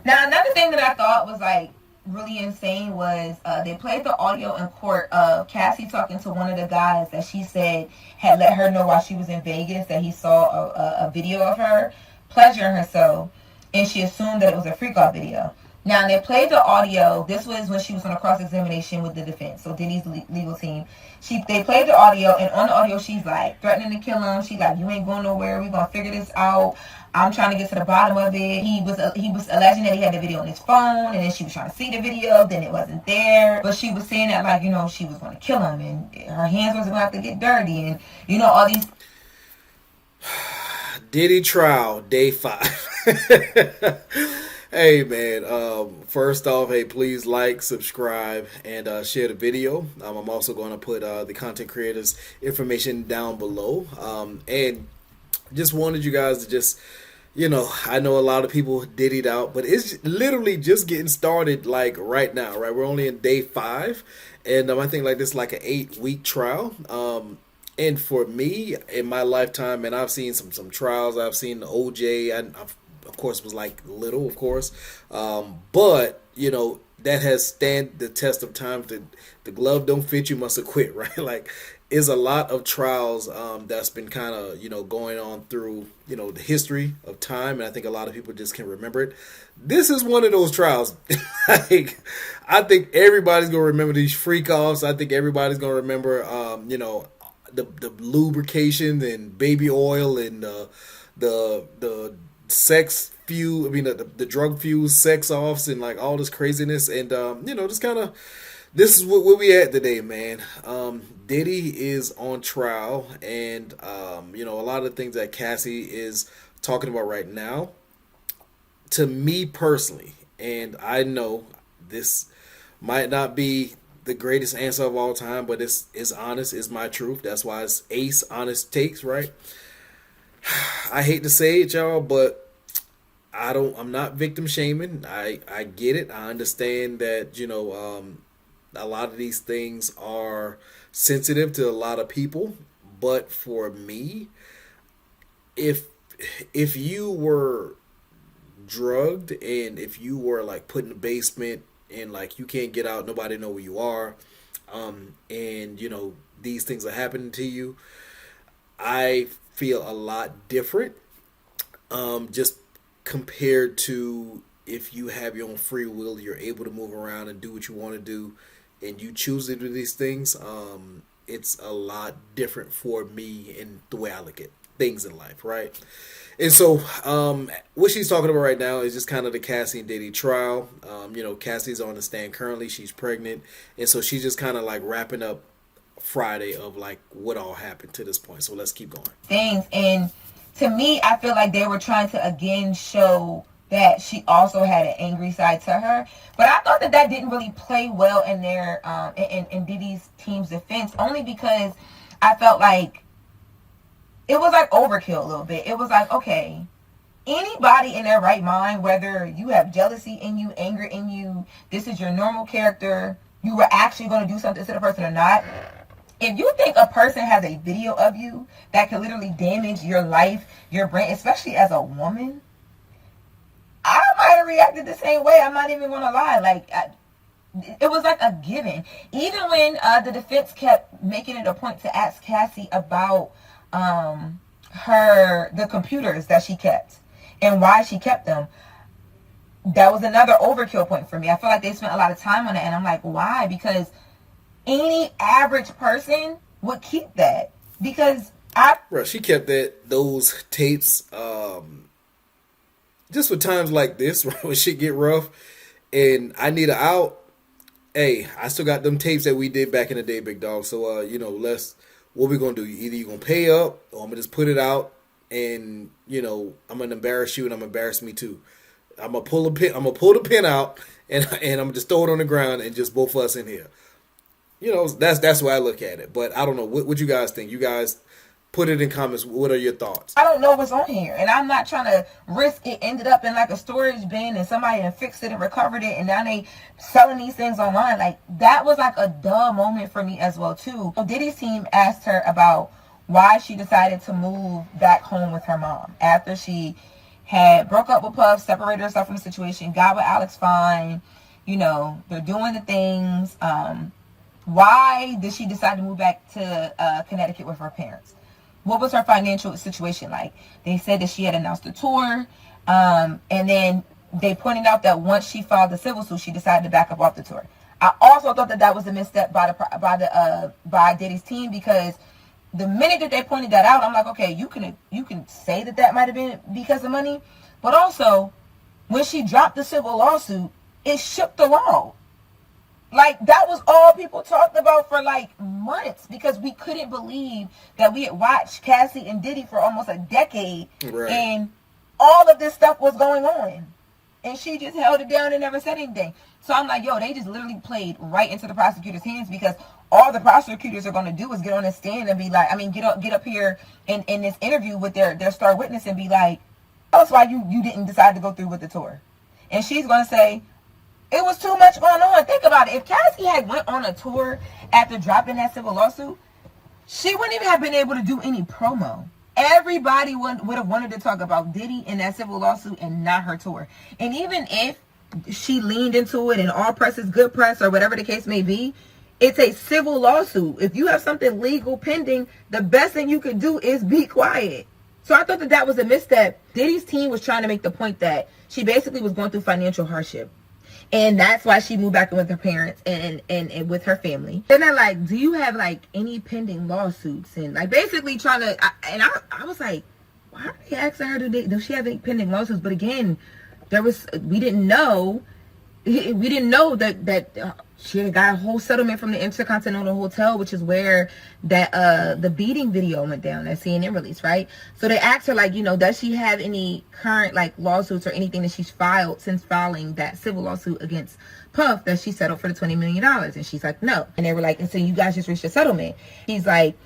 Now, another thing that I thought was like really insane was they played the audio in court of Cassie talking to one of the guys that she said had let her know while she was in Vegas that he saw a video of her pleasuring herself, and she assumed that it was a freak off video. Now they played the audio. This was when she was on a cross examination with the defense, so Diddy's legal team. They played the audio, and on the audio she's like threatening to kill him. She's like, "You ain't going nowhere. We gonna figure this out. I'm trying to get to the bottom of it." He was alleging that he had the video on his phone, and then she was trying to see the video. Then it wasn't there, but she was saying that like she was going to kill him, and her hands wasn't going to have to get dirty, and all these. Diddy trial, day 5. Hey man, first off, hey, please like, subscribe, and share the video. I'm also going to put the content creators information down below. And just wanted you guys to just, I know a lot of people diddied out, but it's literally just getting started like right now, right? We're only in day 5, and I think like this is like an 8-week trial. And for me, in my lifetime, and I've seen some trials. I've seen the OJ. I've, of course, was like little, of course, but that has stand the test of time. The glove don't fit, you must have quit, right? Like, is a lot of trials that's been kind of going on through the history of time, and I think a lot of people just can remember it. This is one of those trials. Like, I think everybody's gonna remember these freak offs. I think everybody's gonna remember the lubrication and baby oil and the sex fuse. I mean the drug fused sex offs and like all this craziness, and just kind of this is where we at today, man. Diddy is on trial, and a lot of the things that Cassie is talking about right now, to me personally, and I know this might not be the greatest answer of all time, but it's honest, it's my truth. That's why it's Ace.HonestTakes, right? I hate to say it, y'all, but I'm not victim shaming. I get it. I understand that, a lot of these things are sensitive to a lot of people, but for me, if you were drugged and if you were like put in the basement and like you can't get out, nobody know where you are, and these things are happening to you, I feel a lot different, just compared to if you have your own free will, you're able to move around and do what you want to do, and you choose to do these things. It's a lot different for me in the way I look at things in life, right? And so, what she's talking about right now is just kind of the Cassie and Diddy trial. Cassie's on the stand currently; she's pregnant, and so she's just kind of like wrapping up Friday of like what all happened to this point. So let's keep going. Things, and to me, I feel like they were trying to again show that she also had an angry side to her, but I thought that didn't really play well in their in Diddy's team's defense, only because I felt like it was like overkill a little bit. It was like, okay, anybody in their right mind, whether you have jealousy in you, anger in you, this is your normal character, you were actually going to do something to the person or not. If you think a person has a video of you that could literally damage your life, your brain, especially as a woman, I might have reacted the same way. I'm not even going to lie. Like, it was like a given. Even when the defense kept making it a point to ask Cassie about the computers that she kept and why she kept them, that was another overkill point for me. I feel like they spent a lot of time on it, and I'm like, why? Because any average person would keep that, because Bro, she kept those tapes just for times like this, right, when shit get rough and I need an out. Hey, I still got them tapes that we did back in the day, big dog. So what we gonna do? Either you gonna pay up, or I'm gonna just put it out, and I'm gonna embarrass you, and I'm gonna embarrass me too. I'm gonna pull the pin out, and I'm gonna just throw it on the ground, and just both of us in here. That's the way I look at it. But I don't know what you guys think. You guys put it in comments. What are your thoughts? I don't know what's on here, and I'm not trying to risk it ended up in like a storage bin and somebody had fixed it and recovered it, and now they selling these things online. Like, that was like a duh moment for me as well too. Diddy's team asked her about why she decided to move back home with her mom after she had broke up with Puff, separated herself from the situation, got with Alex fine. You know, they're doing the things. Why did she decide to move back to Connecticut with her parents? What was her financial situation like? They said that she had announced a tour, and then they pointed out that once she filed the civil suit, she decided to back up off the tour. I also thought that that was a misstep by Diddy's team, because the minute that they pointed that out, I'm like, okay, you can say that that might have been because of money, but also when she dropped the civil lawsuit, it shook the world. Like, that was all people talked about for like months, because we couldn't believe that we had watched Cassie and Diddy for almost a decade, right, and all of this stuff was going on, and she just held it down and never said anything. So I'm like, yo, they just literally played right into the prosecutor's hands, because all the prosecutors are going to do is get on the stand and be like, I mean, get up here in this interview with their star witness and be like, tell us why you didn't decide to go through with the tour. And she's going to say, it was too much going on. Think about it. If Cassie had went on a tour after dropping that civil lawsuit, she wouldn't even have been able to do any promo. Everybody would have wanted to talk about Diddy and that civil lawsuit and not her tour. And even if she leaned into it and all press is good press or whatever the case may be, it's a civil lawsuit. If you have something legal pending, the best thing you could do is be quiet. So I thought that that was a misstep. Diddy's team was trying to make the point that she basically was going through financial hardship, and that's why she moved back in with her parents and with her family. Then they're like, do you have like any pending lawsuits? And like basically trying to, I was like, why are they asking her, does she have any pending lawsuits? But again, we didn't know that she had got a whole settlement from the Intercontinental Hotel, which is where that the beating video went down, that CNN released, right? So they asked her, like, you know, does she have any current like lawsuits or anything that she's filed since filing that civil lawsuit against Puff that she settled for the $20 million? And she's like, no. And they were like, and so you guys just reached a settlement. He's like,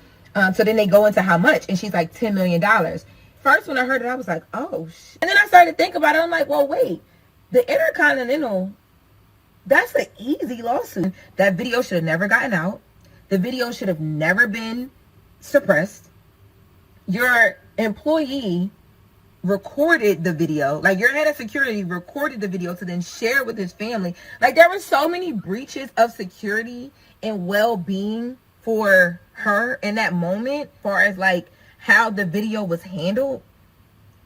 so then they go into how much, and she's like, $10 million. First, when I heard it, I was like, oh shit. And then I started to think about it. I'm like, well, wait, the Intercontinental, that's an easy lawsuit. That video should have never gotten out. The video should have never been suppressed. Your employee recorded the video. Like, your head of security recorded the video to then share it with his family. Like, there were so many breaches of security and well-being for her in that moment, as far as like how the video was handled.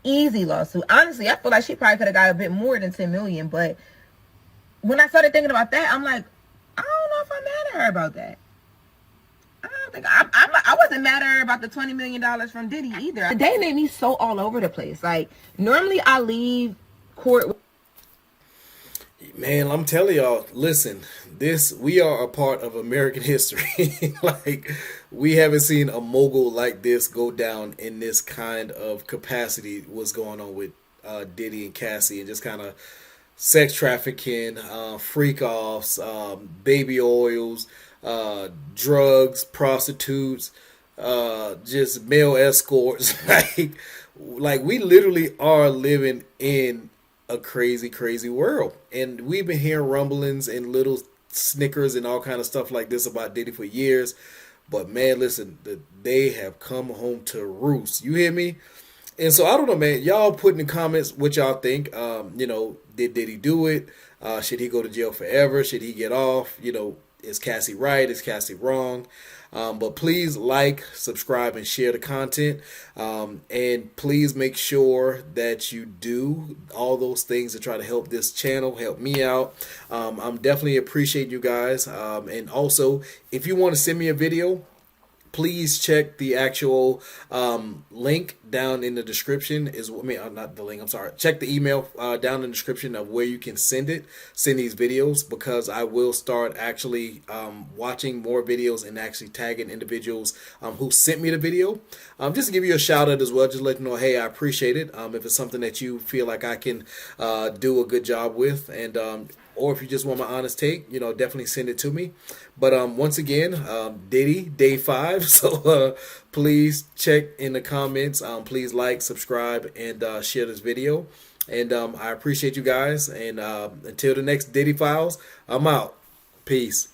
Easy lawsuit. Honestly, I feel like she probably could have got a bit more than 10 million, but when I started thinking about that, I'm like, I don't know if I'm mad at her about that. I don't think I wasn't mad at her about the $20 million from Diddy either. The day made me so all over the place. Like, normally I leave court. Man, I'm telling y'all, listen, we are a part of American history. Like, we haven't seen a mogul like this go down in this kind of capacity. What's going on with Diddy and Cassie, and just kind of sex trafficking, freak offs, baby oils, drugs, prostitutes, just male escorts. Like we literally are living in a crazy, crazy world. And we've been hearing rumblings and little snickers and all kind of stuff like this about Diddy for years. But man, listen, they have come home to roost. You hear me? And so I don't know, man. Y'all put in the comments what y'all think. You know, did he do it? Should he go to jail forever? Should he get off? You know, is Cassie right? Is Cassie wrong? But please like, subscribe, and share the content. And please make sure that you do all those things to try to help this channel, help me out. I'm definitely appreciate you guys. And also, if you want to send me a video, please check the actual link down in the description. Not the link, I'm sorry. Check the email down in the description of where you can send these videos, because I will start actually watching more videos and actually tagging individuals who sent me the video. Just to give you a shout out as well, just let you know, hey, I appreciate it. If it's something that you feel like I can do a good job with, and or if you just want my honest take, you know, definitely send it to me. But once again, Diddy, day 5. So please check in the comments. Please like, subscribe, and share this video. And I appreciate you guys. And until the next Diddy Files, I'm out. Peace.